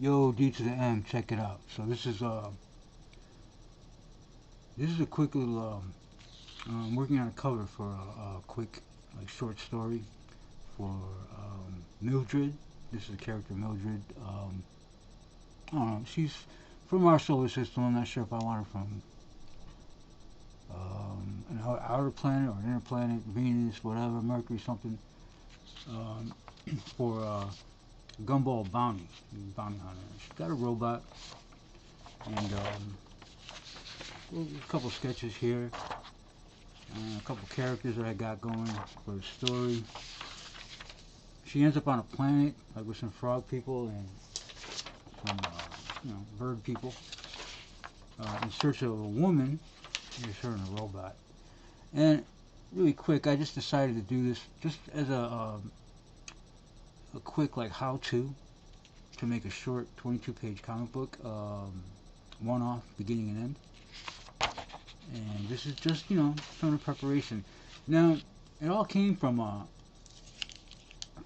Yo, D to the M, check it out. So this is a quick little I'm working on a cover for a quick like short story for Mildred. This is the character Mildred. I don't know. She's from our solar system. I'm not sure if I want her from an outer planet or an inner planet, Venus, whatever, Mercury, something. Um, for Gumball Bounty, bounty hunter. She's got a robot and a couple sketches here, and a couple characters that I got going for the story. She ends up on a planet like with some frog people and some bird people in search of a woman. Here's her and a robot. And really quick, I just decided to do this just as a quick like how-to to make a short 22-page comic book, one-off, beginning and end. And this is just some of the preparation. Now, it all came from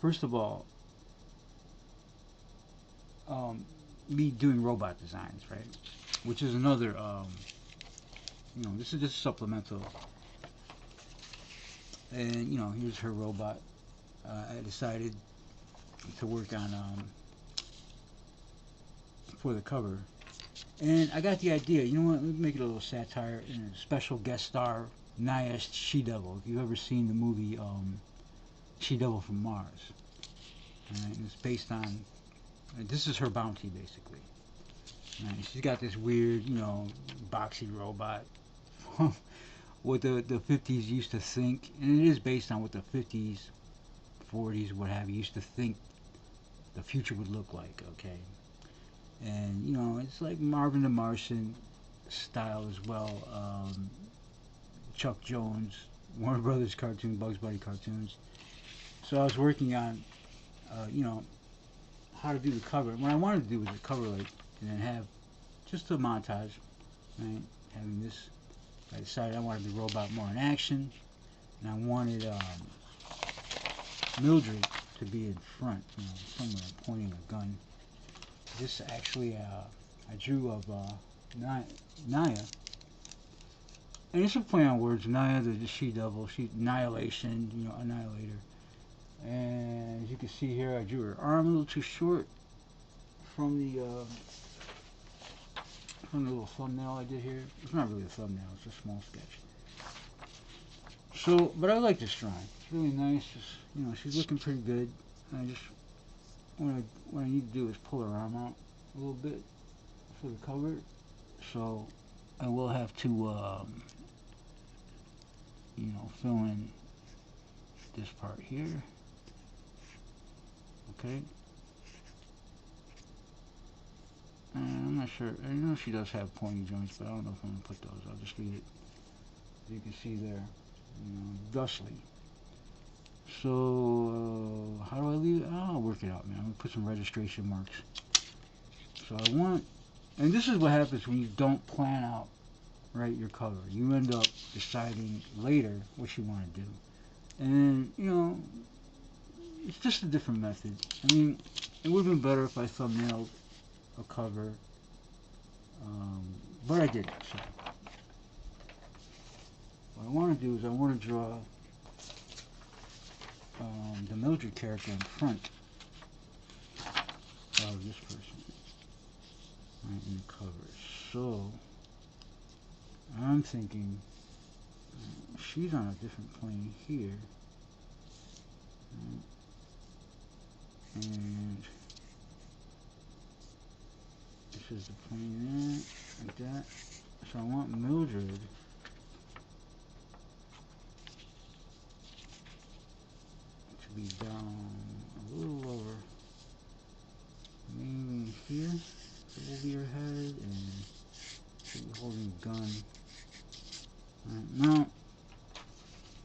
first of all, me doing robot designs, right? Which is another, this is just supplemental. And here's her robot. I decided to work on for the cover, and I got the idea. You know what? Let me make it a little satire and a special guest star, Naya She-Devil. If you've ever seen the movie She-Devil from Mars, and it's based on. This is her bounty, basically. And she's got this weird, boxy robot. What the 50s used to think, and it is based on what the 50s, 40s, what have you, used to think the future would look like, okay? And, it's like Marvin the Martian style as well. Chuck Jones, Warner Brothers cartoon, Bugs Bunny cartoons. So I was working on, how to do the cover. And what I wanted to do was a cover like, and then have just a montage, right? Having this. I decided I wanted the robot more in action, and I wanted Mildred to be in front, somewhere pointing a gun. This actually I drew of Naya, and it's a play on words. Naya, the she-devil, annihilation, annihilator. And as you can see here, I drew her arm a little too short from the little thumbnail I did here. It's not really a thumbnail; it's a small sketch. So, but I like this drawing. It's really nice. She's looking pretty good. I just what I need to do is pull her arm out a little bit for the cover. So I will have to fill in this part here. Okay. I'm not sure. I know she does have pointy joints, but I don't know if I'm gonna put those. I'll just leave it. As you can see there, thusly. So how do I leave it? I'll work it out, man. I'm gonna put some registration marks. So I want, and this is what happens when you don't plan out, right, your cover. You end up deciding later what you want to do, and it's just a different method. I mean, it would have been better if I thumbnailed a cover, but I didn't. So what I want to do is I want to draw the Mildred character in front of this person, right, in the cover. So I'm thinking she's on a different plane here, right? And this is the plane there, like that. So I want Mildred to be down a little lower, maybe here. It will be her head, and she'll be holding a gun. Right, now,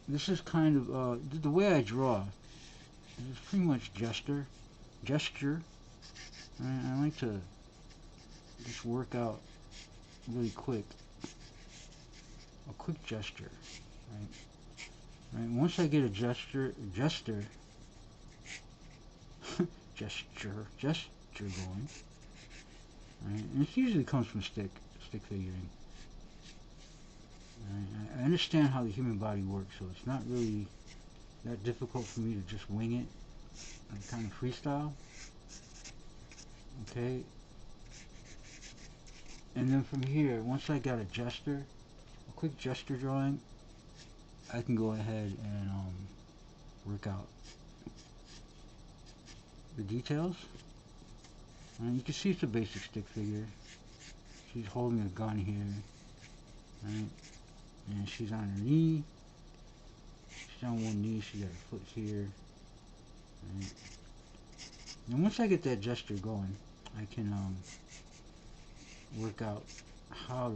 this is kind of the way I draw. This is pretty much gesture. Right? I like to just work out really quick. A quick gesture, right? Right. Once I get a gesture going, Right? And it usually comes from stick figuring. Right? I understand how the human body works, so it's not really that difficult for me to just wing it and kind of freestyle. Okay, and then from here, once I got a quick gesture drawing, I can go ahead and work out the details. And you can see it's a basic stick figure. She's holding a gun here, right? And she's on her knee. She's on one knee. She got her foot here. Right? And once I get that gesture going, I can work out how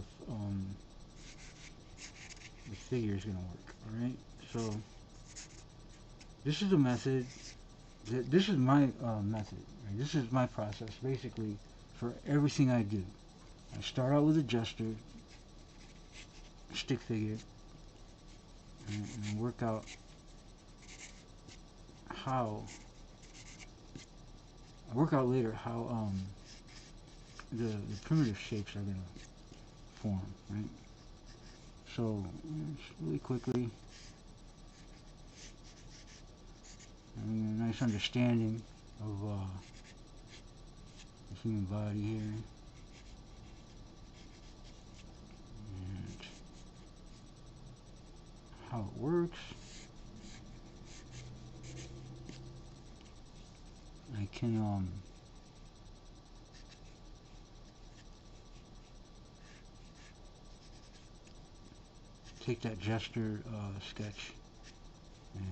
the figure is going to work. All right. So this is the method. This is my method. Right? This is my process, basically, for everything I do. I start out with a gesture, stick figure, and work out how. I work out later how the primitive shapes are going to form, right? So, just really quickly, having a nice understanding of the human body here, and how it works. I can take that gesture sketch and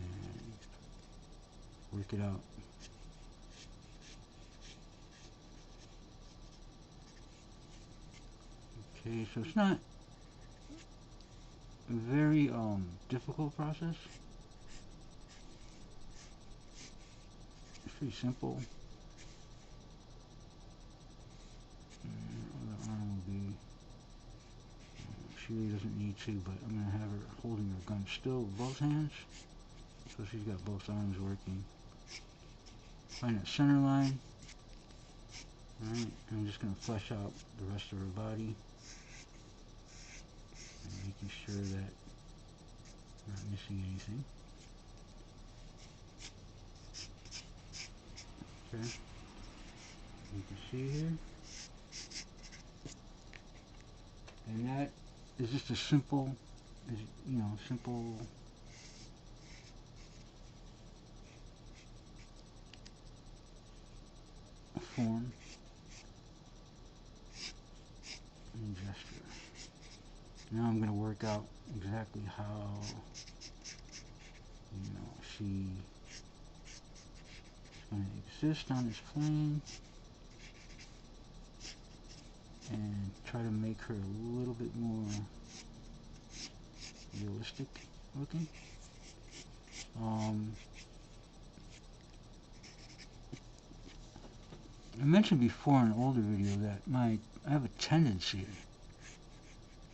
work it out. Okay, so it's not a very difficult process. It's pretty simple. The arm will be. She really doesn't need to, but I'm gonna have her holding her gun still with both hands, so she's got both arms working. Find that center line. Alright, I'm just going to flesh out the rest of her body, and making sure that I'm not missing anything. Okay, you can see here, and that is just a simple, simple form and gesture. Now I'm going to work out exactly how, she's going to exist on this plane, and try to make her a little bit more realistic looking. I mentioned before in an older video that I have a tendency,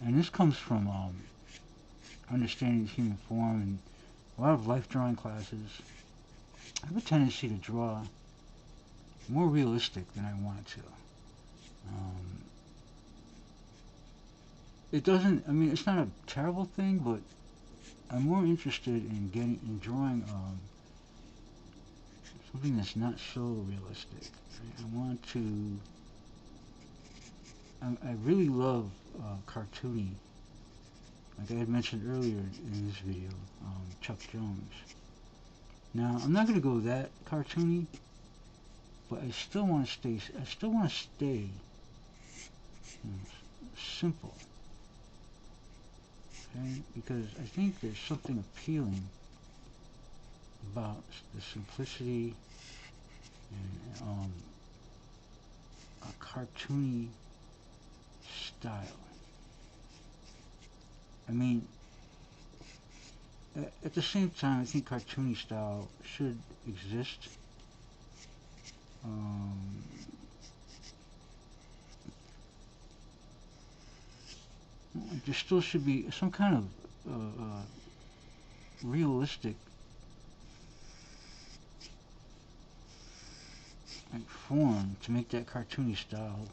and this comes from understanding the human form and a lot of life drawing classes. I have a tendency to draw more realistic than I want to. It doesn't, I mean, it's not a terrible thing, but I'm more interested in drawing something that's not so realistic. I want to, I really love cartoony, like I had mentioned earlier in this video, Chuck Jones. Now, I'm not going to go that cartoony, but I still want to stay, simple. Okay? Because I think there's something appealing about the simplicity and a cartoony style. I mean, at the same time, I think cartoony style should exist. There still should be some kind of realistic form to make that cartoony style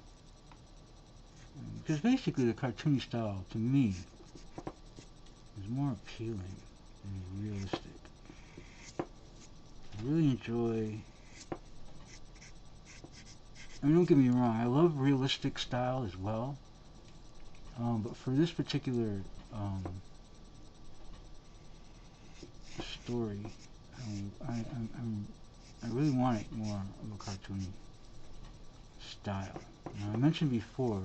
Because basically the cartoony style, to me, is more appealing than realistic. I really enjoy... I mean, don't get me wrong, I love realistic style as well. But for this particular story, I really want it more of a cartoony style. Now, I mentioned before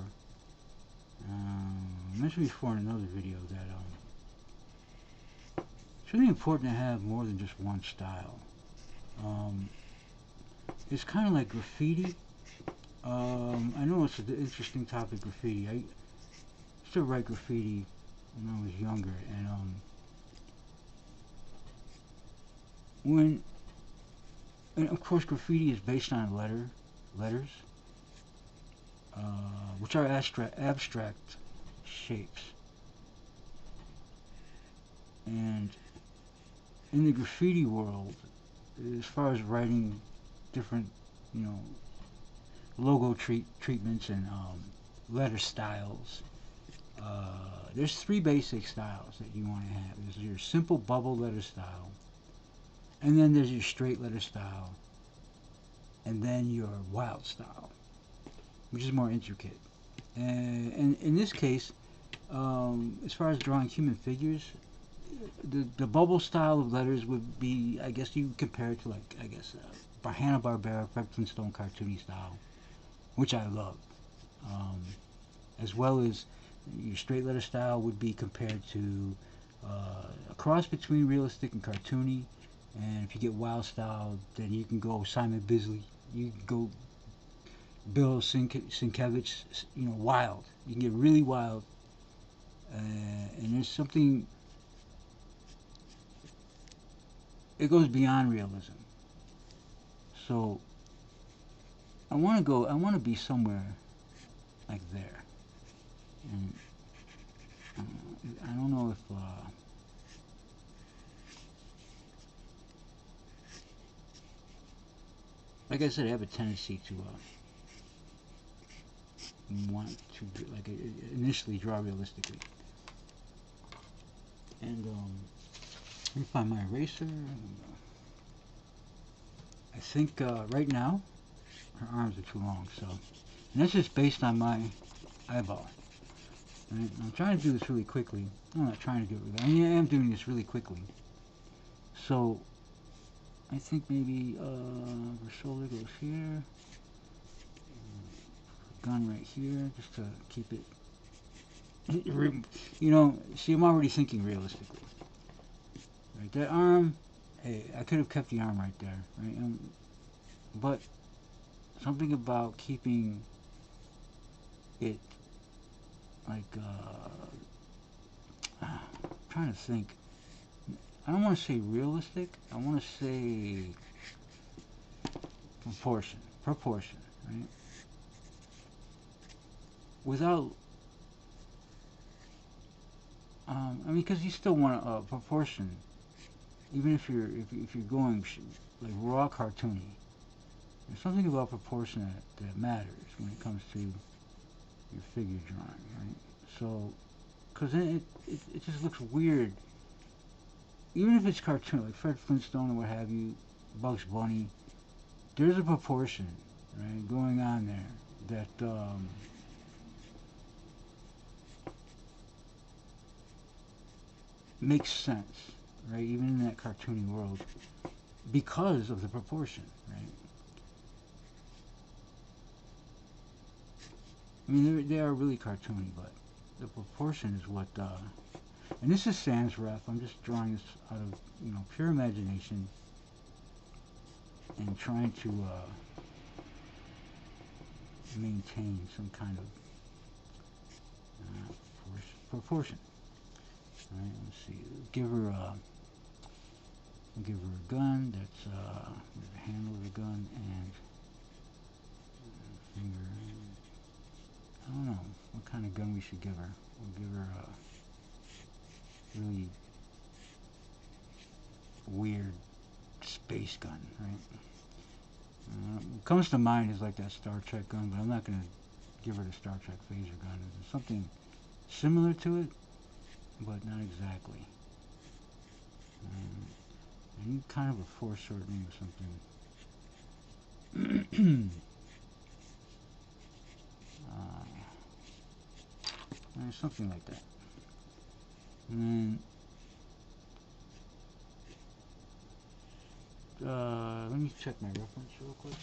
in another video that it's really important to have more than just one style. It's kind of like graffiti. I know it's an interesting topic, graffiti. I used to write graffiti when I was younger, and of course graffiti is based on letters, which are abstract shapes. And in the graffiti world, as far as writing different, you know, logo treatments and letter styles, there's three basic styles that you want to have. There's your simple bubble letter style, and then there's your straight letter style, and then your wild style, which is more intricate. And in this case, as far as drawing human figures, the bubble style of letters would be, I guess you compare it to, like, I guess, Hanna-Barbera, Fred Flintstone cartoony style, which I love. As well as your straight letter style would be compared to a cross between realistic and cartoony. And if you get wild style, then you can go Simon Bisley. You can go Bill Sienkiewicz. You know, wild. You can get really wild. And there's something. It goes beyond realism. So I want to be somewhere like there. And I don't know if like I said, I have a tendency to want to initially draw realistically. And let me find my eraser. I think right now her arms are too long, so, and that's just based on my eyeball. Right? I'm trying to do this really quickly. I'm not trying to do it really. I am doing this really quickly. So I think maybe her shoulder goes here, gun right here, just to keep it. You know, see, I'm already thinking realistically. Right, that arm. Hey, I could have kept the arm right there, right? But something about keeping it like I'm trying to think. I don't want to say realistic. I want to say proportion, right? Without, I mean, because you still want a proportion, even if you're going like raw cartoony. There's something about proportion that matters when it comes to your figure drawing, right? So, because then it just looks weird. Even if it's cartoon, like Fred Flintstone or what have you, Bugs Bunny, there's a proportion, right, going on there that makes sense, right, even in that cartoony world, because of the proportion, right? I mean, they are really cartoony, but the proportion is what, and this is sans ref. I'm just drawing this out of, you know, pure imagination and trying to maintain some kind of proportion. All right, let's see. Give her a gun. That's the handle of the gun and finger. I don't know what kind of gun we should give her. We'll give her a really weird space gun, right? What comes to mind is like that Star Trek gun, but I'm not gonna give her the Star Trek phaser gun. It's something similar to it, but not exactly. I need kind of a force shortening or something. Something like that. And then, let me check my reference real quick.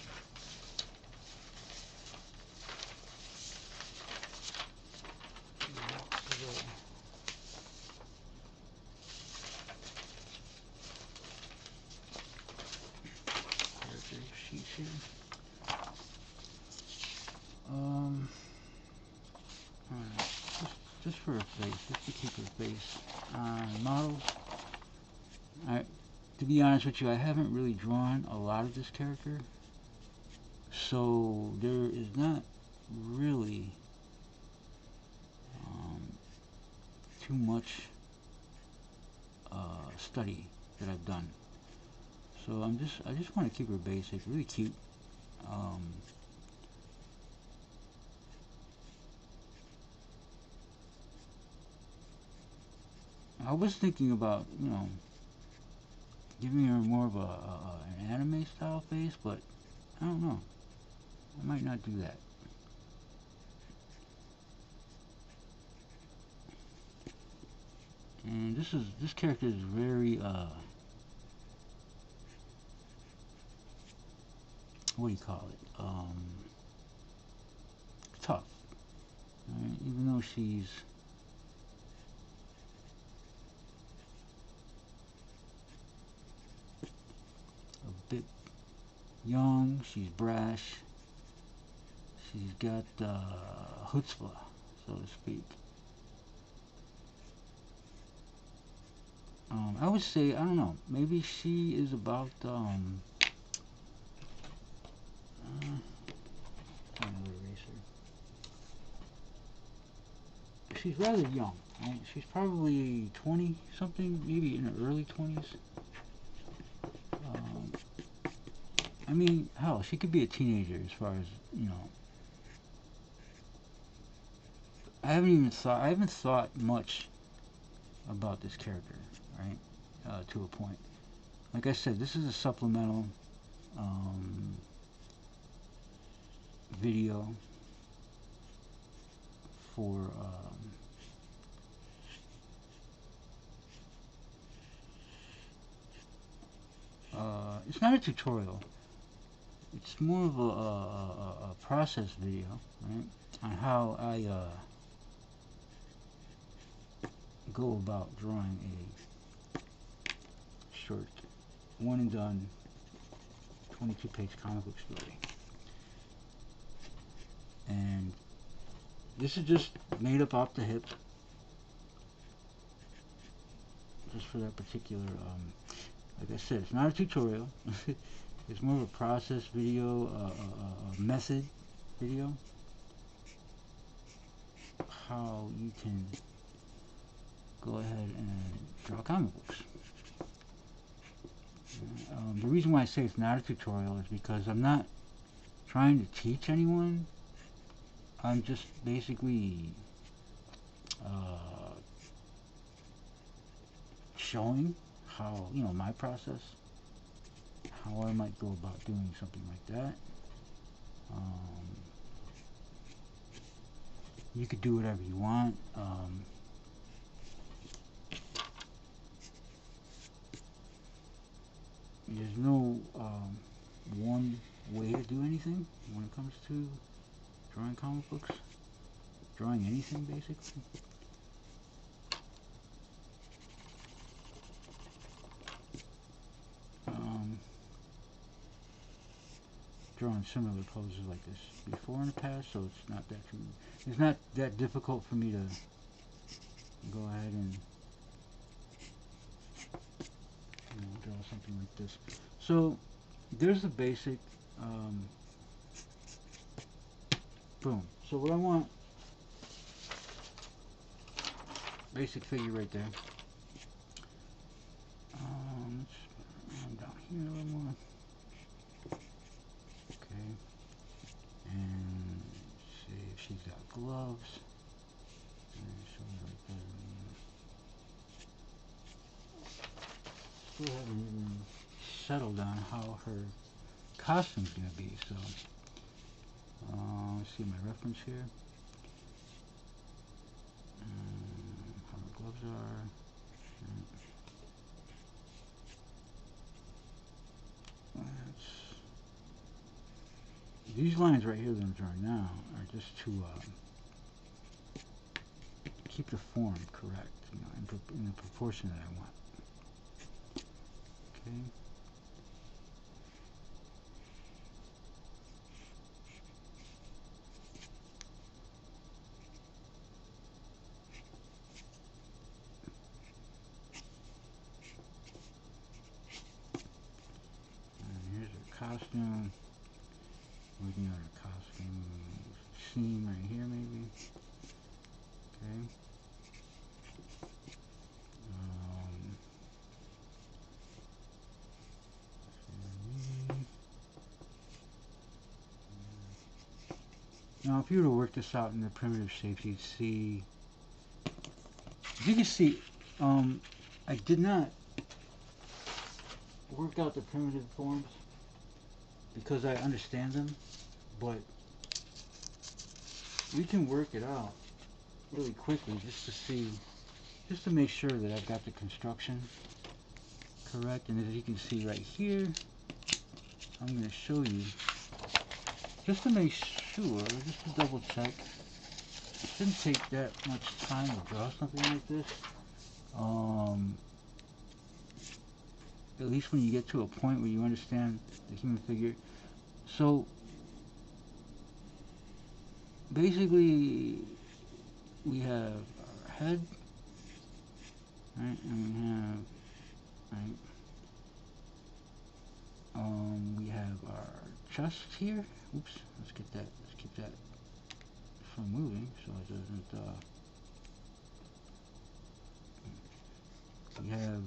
Sheets here. Alright, just for a face, just to keep her face on models. To be honest with you, I haven't really drawn a lot of this character, so there is not really too much study that I've done. So I just want to keep her basic, really cute. I was thinking about, giving her more of an anime style face, but I don't know. I might not do that. And this character is very what do you call it? Tough. Right? Even though she's a bit young, she's brash, she's got chutzpah, so to speak. I would say, I don't know, maybe she is about she's rather young, right? She's probably 20 something, maybe in her early 20s. I mean, hell, she could be a teenager as far as, I haven't thought much about this character, right? To a point. Like I said, this is a supplemental video for it's not a tutorial. It's more of a process video, right? On how I go about drawing a short, one and done, 22-page comic book story. And this is just made up off the hip, just for that particular. Like I said, it's not a tutorial. It's more of a process video, a method video. How you can go ahead and draw comic books. The reason why I say it's not a tutorial is because I'm not trying to teach anyone. I'm just basically showing how, my process, how I might go about doing something like that. You could do whatever you want. There's no one way to do anything when it comes to drawing comic books, drawing anything basically. Drawn similar poses like this before in the past, so it's not that difficult for me to go ahead and draw something like this. So there's the basic boom. So what I want, basic figure right there. Let's down here a little more. Okay, and save She's got gloves. Still haven't even settled on how her costume's gonna be. So let's see my reference here. How her gloves are. These lines right here that I'm drawing now are just to keep the form correct, you know, in the proportion that I want. Okay. And here's her costume. Looking at her costume seam right here, maybe. Okay. Now, if you were to work this out in the primitive shapes, you'd see. You can see, I did not work out the primitive forms because I understand them, but we can work it out really quickly just to see, just to make sure that I've got the construction correct. And as you can see right here, I'm going to show you just to make sure, just to double check. It shouldn't take that much time to draw something like this. At least when you get to a point where you understand the human figure. So basically we have our head, right, and we have, right, we have our chest here. Oops, let's keep that from moving so it doesn't, we have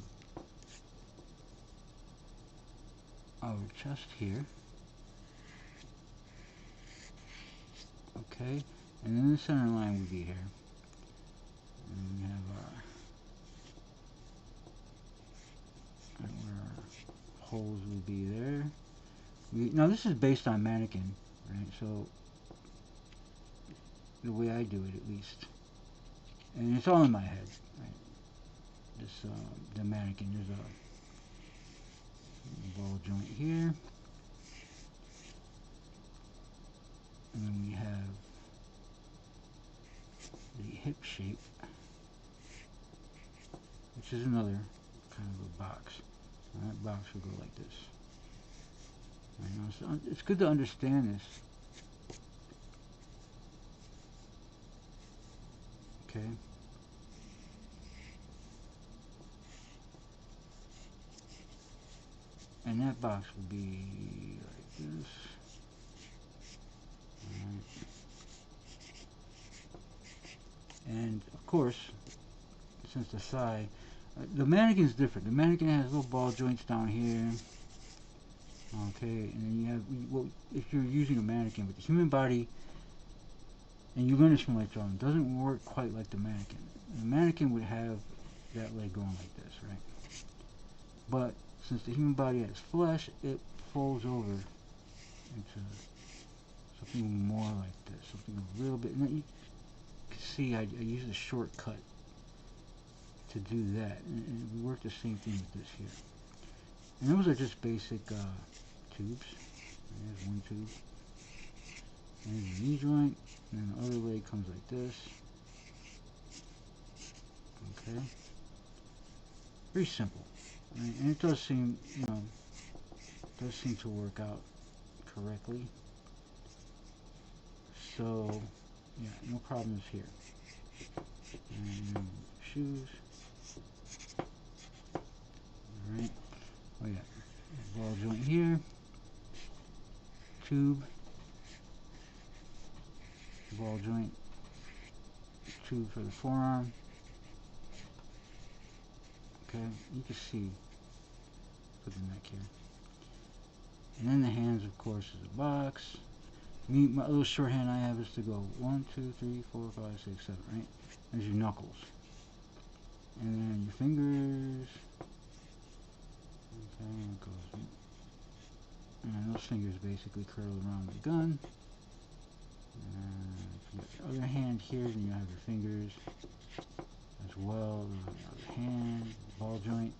our chest here, okay, and then the center line would be here, and we have where our holes would be there. Now this is based on mannequin, right, so the way I do it at least, and it's all in my head, right, this, the mannequin, there's a ball joint here, and then we have the hip shape, which is another kind of a box. And that box will go like this. Right, now, so it's good to understand this. Okay. And that box will be like this. Alright. And of course, since the thigh, the mannequin is different. The mannequin has little ball joints down here. Okay, and then you have, well, if you're using a mannequin, but the human body, and you learn this from leg drawing, doesn't work quite like the mannequin. The mannequin would have that leg going like this, right? But since the human body has flesh, it folds over into something more like this, something a little bit. And then you can see I use a shortcut to do that, and we work the same thing with this here. And those are just basic tubes. There's one tube. And there's the knee joint, and then the other leg comes like this. Okay. Very simple. And it does seem, you know, does seem to work out correctly. So, yeah, no problems here. And shoes. Alright. Oh yeah. Ball joint here. Tube. Ball joint. Tube for the forearm. Okay, you can see for the neck here. And then the hands, of course, is a box. Me, my little shorthand I have is to go 1, 2, 3, 4, 5, 6, 7, right? There's your knuckles. And then your fingers. Okay, it goes. And those fingers basically curl around the gun. And if you got your other hand here, then you have your fingers as well. Your other hand, ball joint.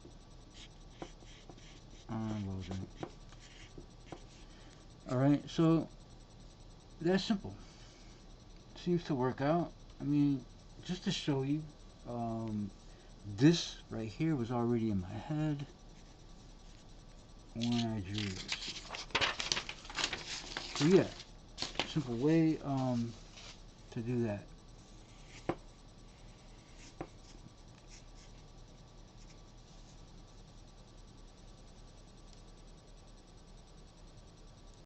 Ball joint. Alright, so that's simple. Seems to work out. I mean, just to show you, this right here was already in my head when I drew this. So yeah, simple way to do that.